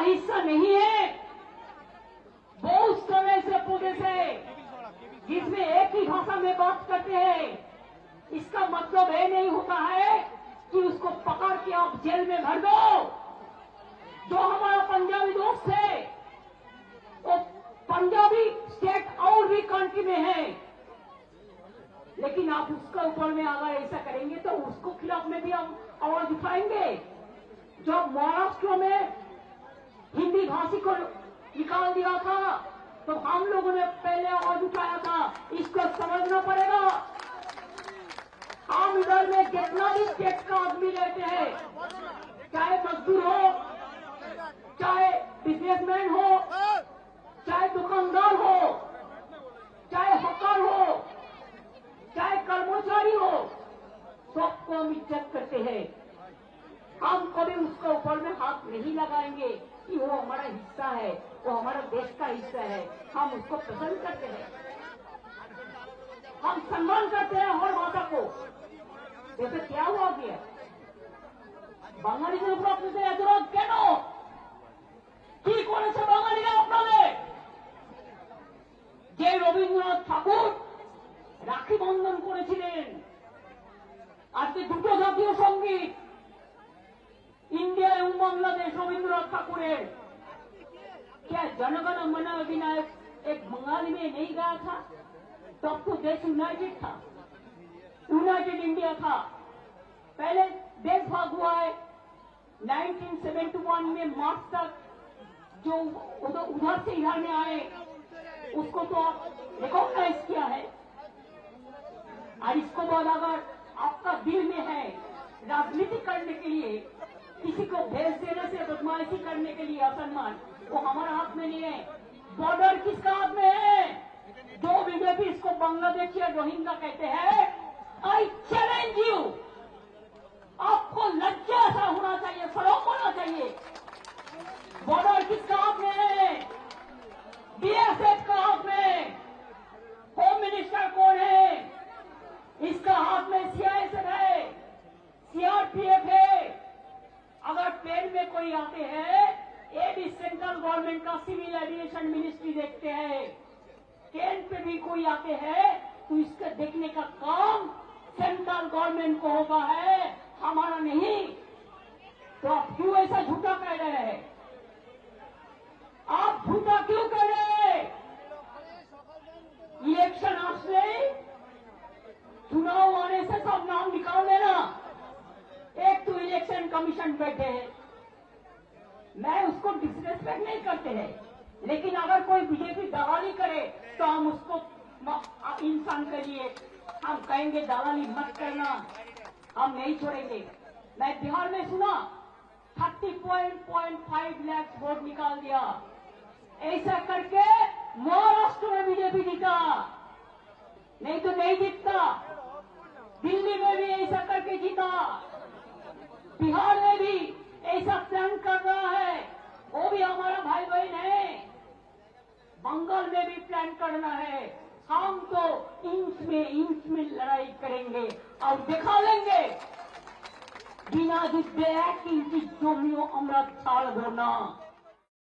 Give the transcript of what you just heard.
हिस्सा नहीं है। बहुत समय से पूरे से जिसमें एक ही भाषा में बात करते हैं, इसका मतलब ये नहीं होता है कि उसको पकड़ के आप जेल में भर दो। जो हमारा पंजाबी दोस्त है वो पंजाबी स्टेट और भी कंट्री में है, लेकिन आप उसके ऊपर में अगर ऐसा करेंगे तो उसको खिलाफ में भी हम आवाज उठाएंगे। जब महाराष्ट्र में हिंदी भाषी को निकाल दिया था तो हम लोगों ने पहले आवाज उठाया था, इसको समझना पड़ेगा। हम इधर में कितना भी स्टेट का आदमी रहते हैं, चाहे मजदूर हो, चाहे बिजनेसमैन हो, चाहे दुकानदार हो, चाहे हकार हो, चाहे कर्मचारी हो, सबको हम इज्जत करते हैं। हम कभी उसके ऊपर में हाथ नहीं लगाएंगे कि वो हमारा हिस्सा है, वो हमारा देश का हिस्सा है। हम उसको पसंद करते हैं, हम सम्मान करते हैं हर भाषा को। जैसे क्या हुआ गया বাঙালিদের উপর আপনাদের এত রাগ কেন? কি করেছে বাঙালিরা আপনাদের? যে রবীন্দ্রনাথ ঠাকুর রাখি বন্ধন করেছিলেন, আজকে দুটো জাতীয় সঙ্গীত इंडिया एवं बांग्लादेश रविन्द्रनाथ ठाकुर, क्या जनगण मन अधिनायक एक बंगाली में नहीं गाया था? तब तो देश यूनाइटेड था, यूनाइटेड इंडिया था। पहले देश भाग हुआ है 1971 में मार्च तक, जो उधर से इधर में आए उसको तो रिकॉग्नाइज किया है। और इसको बाद अगर आपका दिल में है राजनीति करने के लिए, किसी को भेज देने से बदमाशी करने के लिए असम्मान, वो हमारा हाथ में नहीं है। बॉर्डर किसका हाथ में है? जो बीजेपी इसको बांग्लादेश या रोहिंग्या कहते हैं, आई चैलेंज यू। आपको लज्जा सा होना चाहिए, शर्म होना चाहिए। बॉर्डर किसका हाथ में है? बीएसएफ का हाथ में। होम मिनिस्टर कौन है? इसका हाथ में सीआईएसएफ है, सीआरपीएफ है। अगर प्लेन में कोई आते हैं, ये भी सेंट्रल गवर्नमेंट का सिविल एविएशन मिनिस्ट्री देखते हैं। ट्रेन पे भी कोई आते हैं तो इसका देखने का काम सेंट्रल गवर्नमेंट को होगा है, हमारा नहीं। तो आप क्यों ऐसा झूठा कह रहे हैं? आप झूठा क्यों कह रहे हैं? इलेक्शन आसले, चुनाव आने से सब नाम निकाल देना। एक तो इलेक्शन कमीशन बैठे हैं, मैं उसको डिसरेस्पेक्ट नहीं करते हैं, लेकिन अगर कोई बीजेपी दलाली करे तो हम उसको इंसान के लिए हम कहेंगे दलाली मत करना, हम नहीं छोड़ेंगे। मैं बिहार में सुना 30.5 लाख वोट निकाल दिया, ऐसा करके महाराष्ट्र में बीजेपी जीता, नहीं तो नहीं जीतता। दिल्ली में भी ऐसा करके जीता, बिहार में भी ऐसा प्लान कर रहा है, वो भी हमारा भाई बहन है। बंगाल में भी प्लान करना है। हम तो इंच में लड़ाई करेंगे और दिखा लेंगे, बिना युद्धे 1 इंच जमियो আমরা ছাড়ব না।